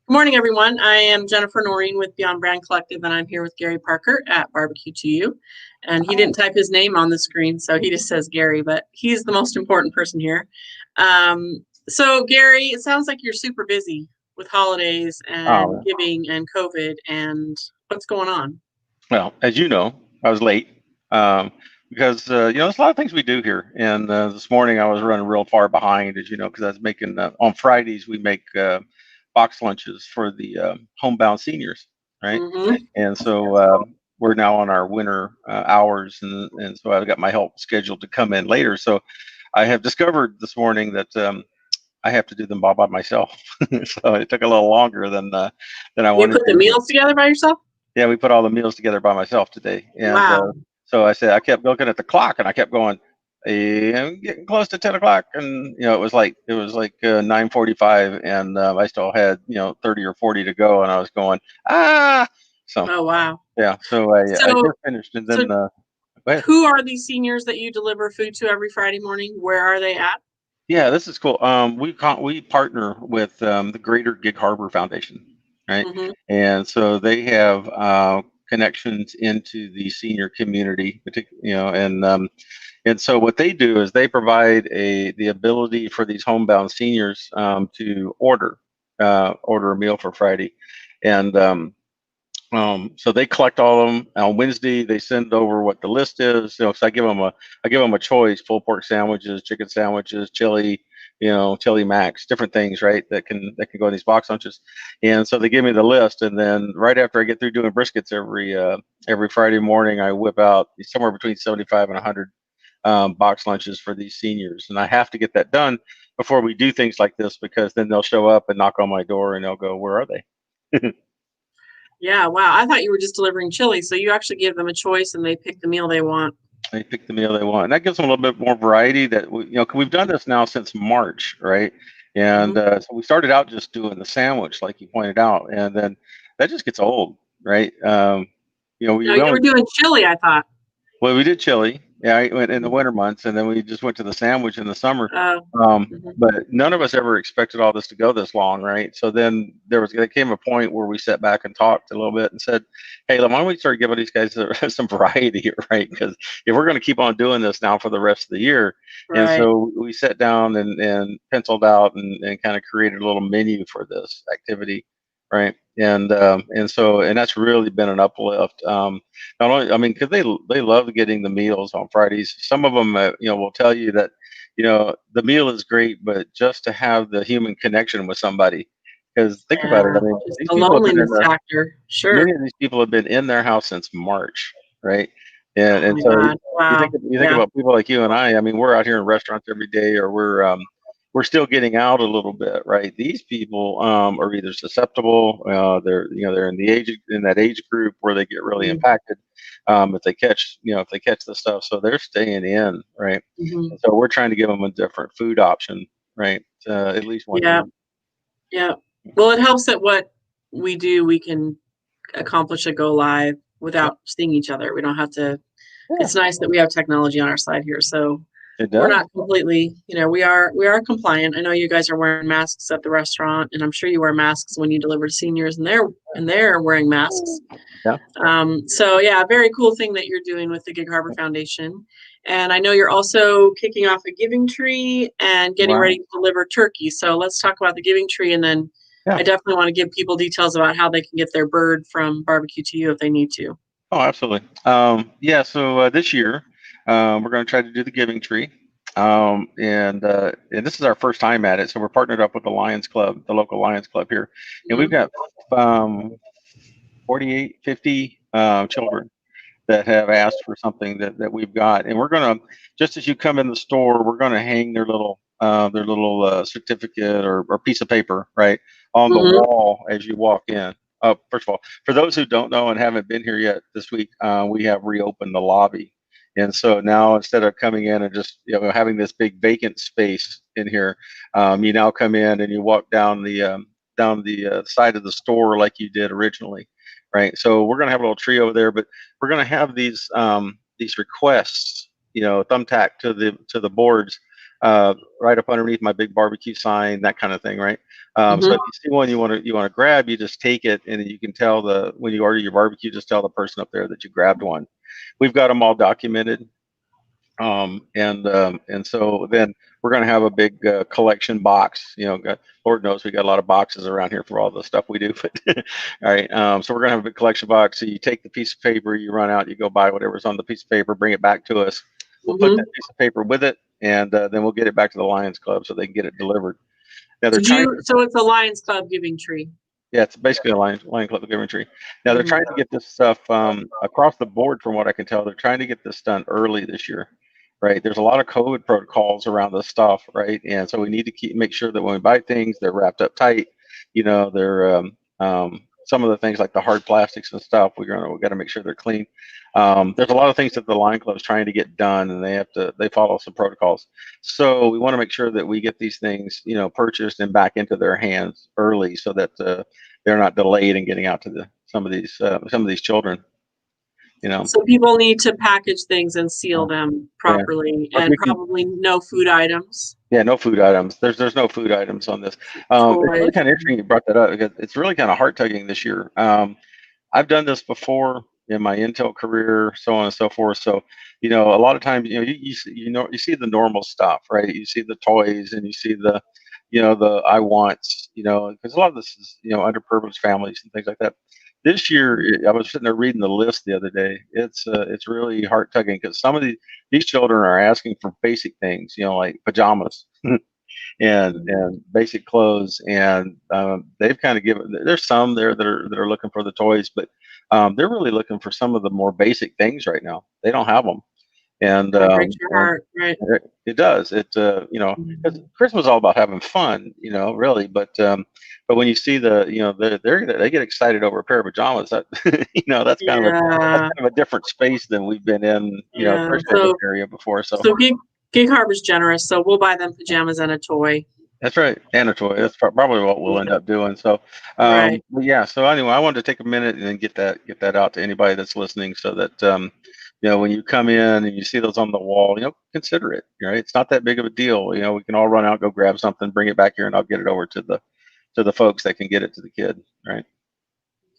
Good morning, everyone. I am Jennifer Noreen with Beyond Brand Collective, and I'm here with Gary Parker at Barbecue to You. And he didn't type his name on the screen, so he just says Gary, but he's the most important person here. So, Gary, it sounds like you're super busy with holidays and giving and COVID, and what's going on? Well, as you know, I was late because there's a lot of things we do here. And this morning I was running real far behind, as you know, because I was making on Fridays we make box lunches for the homebound seniors, right? Mm-hmm. And so we're now on our winter hours, and so I've got my help scheduled to come in later. So I have discovered this morning that I have to do them all by myself. So it took a little longer than I You wanted put the to. meals together by yourself? Yeah, we put all the meals together by myself today, and Wow. so I kept looking at the clock, and I kept going. "Hey, I'm getting close to 10 o'clock," and it was like 9:45, and I still had 30 or 40 to go, and I was going ah. So Oh, wow. yeah, so I So, just finished, and so then go ahead. who are these seniors that you deliver food to every Friday morning? Where are they at? Yeah, this is cool. We partner with the Greater Gig Harbor Foundation, right? Mm-hmm. And so they have connections into the senior community, and so what they do is they provide the ability for these homebound seniors to order a meal for Friday, and so they collect all of them on Wednesday. They send over what the list is. So I give them a choice: pulled pork sandwiches, chicken sandwiches, chili, chili max, different things, right? That can go in these box lunches. And so they give me the list, and then right after I get through doing briskets every Friday morning, I whip out somewhere between 75 and 100 box lunches for these seniors, and I have to get that done before we do things like this, because then they'll show up and knock on my door and they'll go, "Where are they?" Yeah, wow. I thought you were just delivering chili, so you actually give them a choice and they pick the meal they want. They pick the meal they want, and that gives them a little bit more variety. That we've done this now since March, right? And Hmm. so we started out just doing the sandwich, like you pointed out, and then that just gets old, right? We No, you only were doing chili, I thought. well, we did chili, yeah, I went in the Mhm. winter months, and then we just went to the sandwich in the summer. Oh, mhm. But none of us ever expected all this to go this long, right? So then there came a point where we sat back and talked a little bit and said, "Hey, why don't we start giving these guys some variety here, right? Because if we're going to keep on doing this now for the rest of the year." And Right. so we sat down and penciled out and kind of created a little menu for this activity, right? And that's really been an uplift. Not only, I mean, because they love getting the meals on Fridays. Some of them, will tell you that, the meal is great, but just to have the human connection with somebody. Because think about it, Yeah, I mean, just these the people have been in loneliness their factor. many Sure. of these people have been in their house since March, right? And Oh and my so God. Wow. you think Yeah. about people like you and I. I mean, we're out here in restaurants every day, or we're still getting out a little bit, right? These people are either susceptible, they're in that age group where they get really Mm-hmm. impacted if they catch the stuff, so they're staying in, right? Mm-hmm. And so we're trying to give them a different food option, right? At least once a Yeah. month. Yeah. Well, it helps that what we do, we can accomplish a go live Yeah, without seeing each other. We don't have to. yeah, It's nice that we have technology on our side here, so it we're does. not completely, we are compliant. I know you guys are wearing masks at the restaurant, and I'm sure you wear masks when you deliver to seniors, and they're wearing masks. Yeah. So yeah, very cool thing that you're doing with the Gig Harbor Foundation. And I know you're also kicking off a giving tree and getting Right. ready to deliver turkey. So let's talk about the giving tree, and then Yeah. I definitely want to give people details about how they can get their bird from Barbecue to You if they need to. Oh, absolutely. Yeah. So this year, we're going to try to do the giving tree, and this is our first time at it. So we're partnered up with the Lions Club, the local Lions Club here, and we've Mhm. got um, 48, 50 children that have asked for something that we've got, and we're gonna, just as you come in the store, we're gonna hang their little certificate or piece of paper, right, on the Mhm. wall as you walk in. First of all, for those who don't know and haven't been here yet this week, we have reopened the lobby, and so now instead of coming in and just having this big vacant space in here, you now come in and you walk down the side of the store like you did originally, right? So we're gonna have a little tree over there, but we're going to have these requests, thumbtack to the boards, right up underneath my big barbecue sign, that kind of thing, right? So Mhm. if you see one you want to grab, you just take it, and you can tell when you order your barbecue, just tell the person up there that you grabbed one. We've got them all documented. And so then we're going to have a big collection box. Lord knows we got a lot of boxes around here for all the stuff we do. But all right, so we're going to have a big collection box. So you take the piece of paper, you run out, you go buy whatever's on the piece of paper, bring it back to us. We'll put that Mhm. piece of paper with it, and then we'll get it back to the Lions Club so they can get it delivered. Now they're Did trying. you? So it's a Lions Club giving tree. Yeah, it's basically a Lion Club Giving Tree. Now they're Mhm. trying to get this stuff across the board, from what I can tell. They're trying to get this done early this year, right? There's a lot of COVID protocols around this stuff, right? And so we need to make sure that when we buy things, they're wrapped up tight. They're some of the things like the hard plastics and stuff. We got to make sure they're clean. There's a lot of things that the Lion Club is trying to get done, and they follow some protocols. So we want to make sure that we get these things, purchased and back into their hands early, so that they're not delayed in getting out to some of these children. So people need to package things and seal Uh, them yeah, properly, like and we can. probably no food items, Yeah, no food items. There's no food items on this. It's really toys. kind of interesting you brought that up, because it's really kind of heart tugging this year. I've done this before in my Intel career, so on and so forth. So, a lot of times, you see the normal stuff, right? You see the toys, and you see the I wants, because a lot of this is, underprivileged families and things like that. This year, I was sitting there reading the list the other day. It's really heart tugging, because some of these children are asking for basic things, like pajamas and basic clothes, and they've kind of given. There's some there that are looking for the toys, but they're really looking for some of the more basic things right now. They don't have them, and That breaks your heart, right? it does. 'cause Mhm. Christmas is all about having fun, really. But when you see they get excited over a pair of pajamas. That that's Yeah, kind of a different space than we've been in, yeah. especially in this area before. So. So Gig Harbor's generous, so we'll buy them pajamas and a toy. That's right, and a toy. That's probably what we'll end Yeah, up doing. So, right. but yeah. So anyway, I wanted to take a minute and then get that out to anybody that's listening, so that when you come in and you see those on the wall, consider it. Right, it's not that big of a deal. We can all run out, go grab something, bring it back here, and I'll get it over to the folks that can get it to the kid. Right.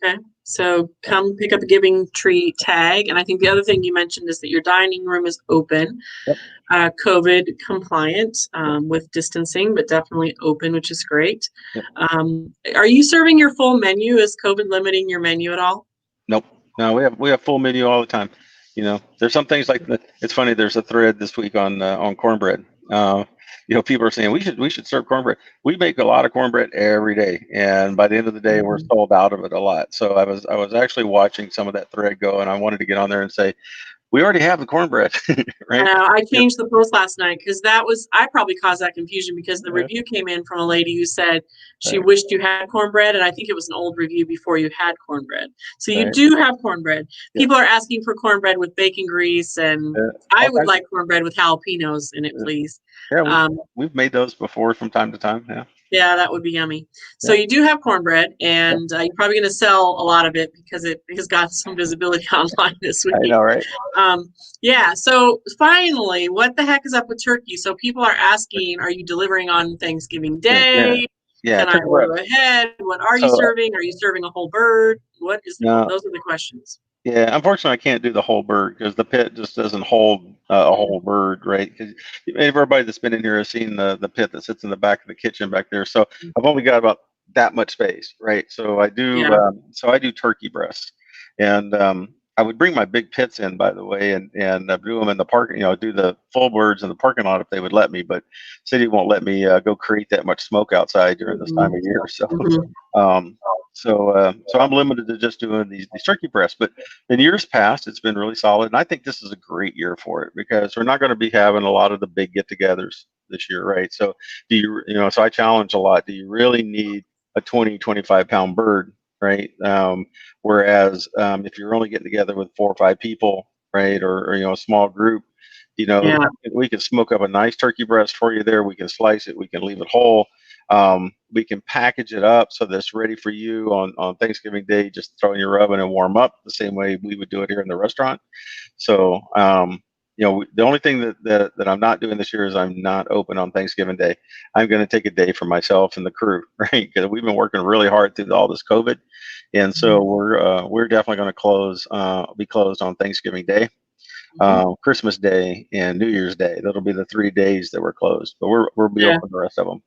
Okay. So come pick up a giving tree tag. And I think the other thing you mentioned is that your dining room is open, Yep. COVID compliant, with distancing, but definitely open, which is great. Yep. Are you serving your full menu? Is COVID limiting your menu at all? Nope. No, we have full menu all the time. There's some things like it's funny. There's a thread this week on cornbread. People are saying we should serve cornbread. We make a lot of cornbread every day, and by the end of the day, we're Mhm. sold out of it a lot. So I was actually watching some of that thread go, and I wanted to get on there and say we already have the cornbread, I right? know. I Yep. changed the post last night because I probably caused that confusion because the Yeah, review came in from a lady who said she right, wished you had cornbread. And I think it was an old review before you had cornbread. So you right. do have cornbread. Yeah, People are asking for cornbread with bacon grease, and I all would kinds like cornbread with jalapenos in it, of. please. Yeah, Um, we've made those before from time to time. Yeah, yeah, that would be yummy. So yeah, you do have cornbread, yeah. and you're probably going to sell a lot of it because it has got some visibility online this I week. know, right? Um, yeah, so finally, what the heck is up with turkey? So people are asking, are you delivering on Thanksgiving Yeah, yeah, Day? yeah. Can I Turkey order breast. ahead? What are you So serving? Are you serving a whole bird? no, Those are the questions. yeah, unfortunately, I can't do the whole bird because the pit just doesn't hold a Mm, whole bird, right? Because everybody that's been in here has seen the pit that sits in the back of the kitchen back there. So I've only got about that much space, right? yeah, So I do turkey breasts, and I would bring my big pits in, by the way, and do them in the park. Do the full birds in the parking lot if they would let me, but city won't let me go create that much smoke outside during this time mhm, of year. So. mhm, Um, so I'm limited to just doing these turkey breasts. But in years past, it's been really solid, and I think this is a great year for it because we're not going to be having a lot of the big get-togethers this year, right? So so I challenge a lot. Do you really need a 25 pound bird, right? Whereas if you're only getting together with 4 or 5 people, right, or a small group, yeah, we can smoke up a nice turkey breast for you there. We can slice it. We can leave it whole. We can package it up so that it's ready for you on Thanksgiving Day. Just throw in your oven and warm up the same way we would do it here in the restaurant. So the only thing that I'm not doing this year is I'm not open on Thanksgiving Day. I'm going to take a day for myself and the crew, right? Because we've been working really hard through all this COVID, and so we're definitely going to be closed on Thanksgiving Day, Christmas Day, and New Year's Day. That'll be the 3 days that we're closed, but we'll be Yeah. open the rest of them.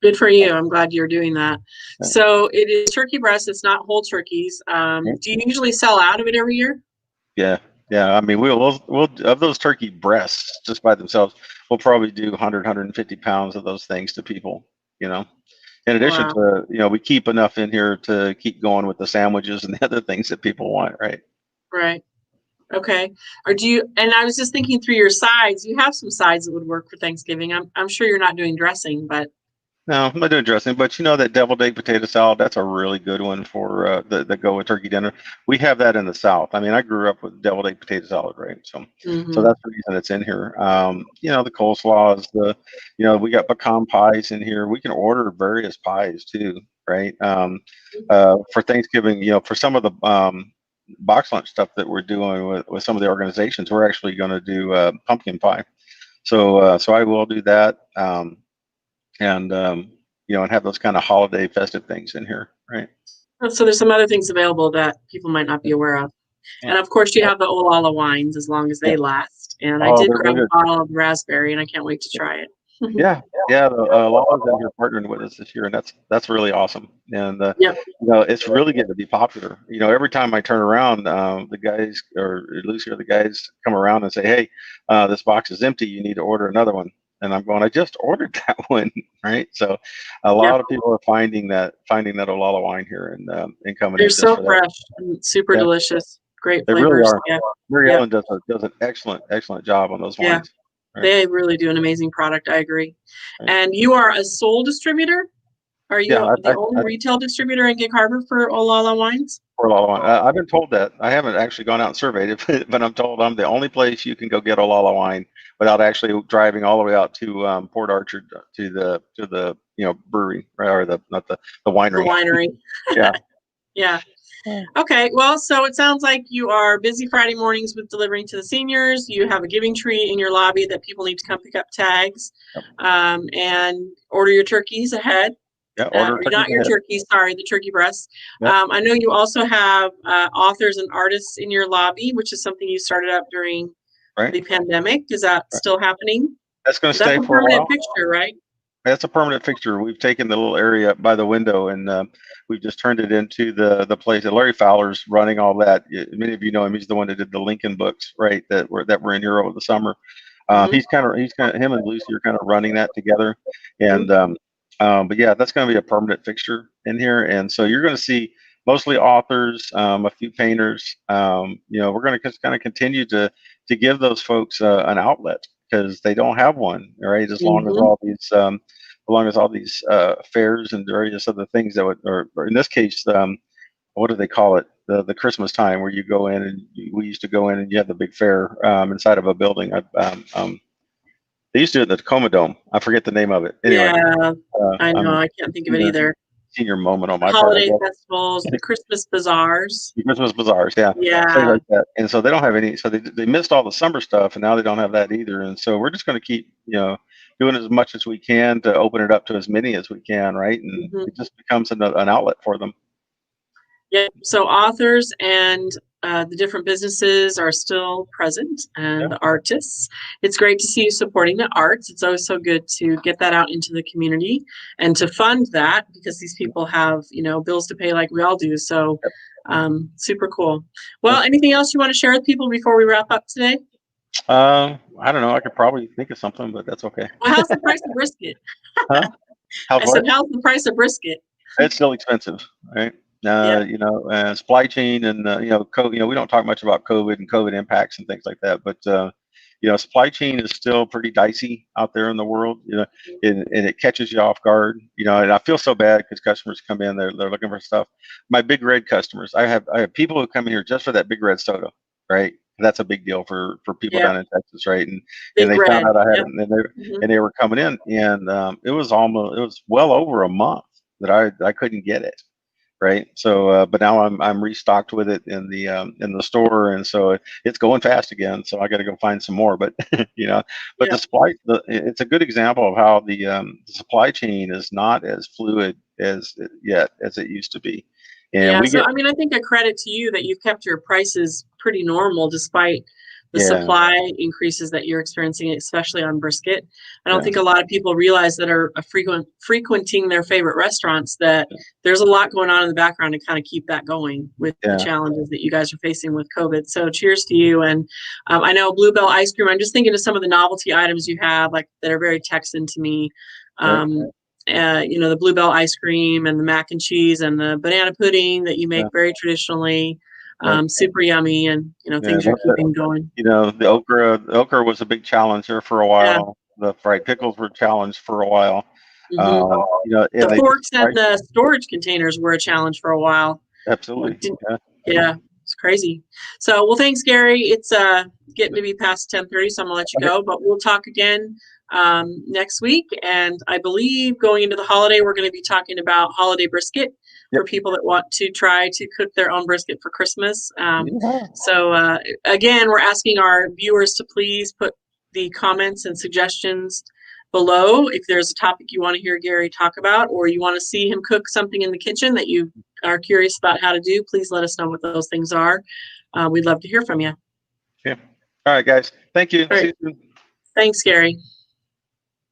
Good for you. I'm glad you're doing that. Yeah. So it is turkey breast. It's not whole turkeys. Do you usually sell out of it every year? Yeah, yeah. I mean, we'll of those turkey breasts just by themselves, we'll probably do 150 pounds of those things to people. You know, in addition Wow. to, we keep enough in here to keep going with the sandwiches and the other things that people want, right? Right. Okay. Or do you, and I was just thinking through your sides, you have some sides that would work for Thanksgiving. I'm sure you're not doing dressing, but No, I'm not doing dressing, but that deviled egg potato salad, that's a really good one for the go with turkey dinner. We have that in the South. I mean, I grew up with deviled egg potato salad, right? So mhm. that's the reason it's in here. The coleslaws, we got pecan pies in here. We can order various pies too, right? For Thanksgiving, for some of the box lunch stuff that we're doing with some of the organizations, we're actually going to do pumpkin pie. So I will do that. And have those kind of holiday festive things in here, right? So there's some other things available that people might not be aware of. Yeah, And of course, you yeah, have the Olala wines as long as yeah. they last. And I Oh, did they're real grab a good. bottle of raspberry, and I can't wait to try it. Yeah, yeah. The Lala's in here partnering with us this year, and that's really awesome. And Yep. it's really getting to be popular. Every time I turn around, the guys or Lucy or the guys come around and say, "Hey, this box is empty. You need to order another one." And I'm going, "I just ordered that one," right? So, a Yep. lot of people are finding that Olala wine here and coming They're in just so for that. fresh and super Yeah, delicious. Great they really flavors. are. Yeah. Mary Yep. Ellen does an excellent job on those Yeah. wines. Right. They really do an amazing product. I agree. Right. And you are a sole distributor? Are Yeah, you the only retail distributor in Gig Harbor for Olala wines? pour a lot of wine. I've been told that. I haven't actually gone out and surveyed it, but I'm told I'm the only place you can go get Olala wine without actually driving all the way out to Port Archer to the brewery, right, or the not the The winery. winery. Yeah. Yeah. Yeah. Okay. Well, so it sounds like you are busy Friday mornings with delivering to the seniors. You have a giving tree in your lobby that people need to come pick up tags, Yep. and order your turkeys ahead. Yeah. Order Or turkeys not your ahead. turkeys, sorry, the turkey breasts. Yep. I know you also have authors and artists in your lobby, which is something you started up during Right. the pandemic. Is that Right. still happening? That's going to That's stay a for a permanent while. fixture, right? That's a permanent fixture. We've taken the little area up by the window and we've just turned it into the place. And Larry Fowler's running all that. Many of you know him. He's the one that did the Lincoln books, right? That were in here over the summer. Mm-hmm. He's kind of him and Lucy are kind of running that together. Mm-hmm. And but yeah, that's going to be a permanent fixture in here. And so you're going to see mostly authors, a few painters. We're going to just kind of continue to give those folks an outlet because they don't have one, right? As long as Mm-hmm. all these fairs and various other things that would, or in this case, what do they call it? The Christmas time where you go in and we used to go in and you have the big fair inside of a building. They used to do it in the Tacoma Dome. I forget the name of it. Anyway, Yeah, I know. I'm I can't think of it senior, either. senior moment on my part, I Holiday guess. festivals, the Christmas bazaars. The Christmas bazaars, yeah, things Yeah. like that. And so they don't have any. So they missed all the summer stuff, and now they don't have that either. And so we're just going to keep doing as much as we can to open it up to as many as we can, right? And Mm-hmm. it just becomes an outlet for them. Yeah. So authors and the different businesses are still present, Yeah, and the artists. It's great to see you supporting the arts. It's always so good to get that out into the community and to fund that because these people have, bills to pay like we all do. So super cool. yeah. Well, anything else you want to share with people before we wrap up today? I don't know. I could probably think of something, but that's okay. Well, how's the price of brisket? Huh? I How's said, what? how's the price of brisket? It's still expensive, right? Yeah. Supply chain and we don't talk much about COVID and COVID impacts and things like that, but supply chain is still pretty dicey out there in the world, and it catches you off guard, and I feel so bad because customers come in, they're looking for stuff. My Big Red customers, I have people who come in here just for that Big Red soda, right? That's a big deal for people Yeah. down in Texas, right? And Big they found red. out I had Yep. it, Hmm. and they were coming in, and it was well over a month that I couldn't get it. right? So, but now I'm restocked with it in the store, and so it's going fast again. So I got to go find some more. But but Yeah. it's a good example of how the supply chain is not as fluid yet as it used to be, and Yeah, we so get I mean, I think a credit to you that you've kept your prices pretty normal despite the yeah supply increases that you're experiencing, especially on brisket. I don't yeah think a lot of people realize that are frequenting their favorite restaurants that there's a lot going on in the background to kind of keep that going with the yeah challenges that you guys are facing with COVID. So cheers to you. And I know Bluebell ice cream. I'm just thinking of some of the novelty items you have, like that are very Texan to me. right The Bluebell ice cream and the mac and cheese and the banana pudding that you yeah make very traditionally, right super yummy, and yeah things you're keeping going. the okra was a big challenger for a Yeah. while. The fried pickles were challenged for a while. hmm And The they just forks and the storage containers were a challenge for a while. absolutely yeah Yeah, it's crazy. So, well, thanks, Gary. It's getting to be past 10:30, so I'm gonna let you okay go. But we'll talk again next week, and I believe going into the holiday, we're going to be talking about holiday brisket yep for people that want to try to cook their own brisket for Christmas. yeah So, again, we're asking our viewers to please put the comments and suggestions below if there's a topic you want to hear Gary talk about, or you want to see him cook something in the kitchen that you are curious about how to do. Please let us know what those things are. We'd love to hear from you. okay all right guys, thank you, All see right. you soon. Thanks, Gary.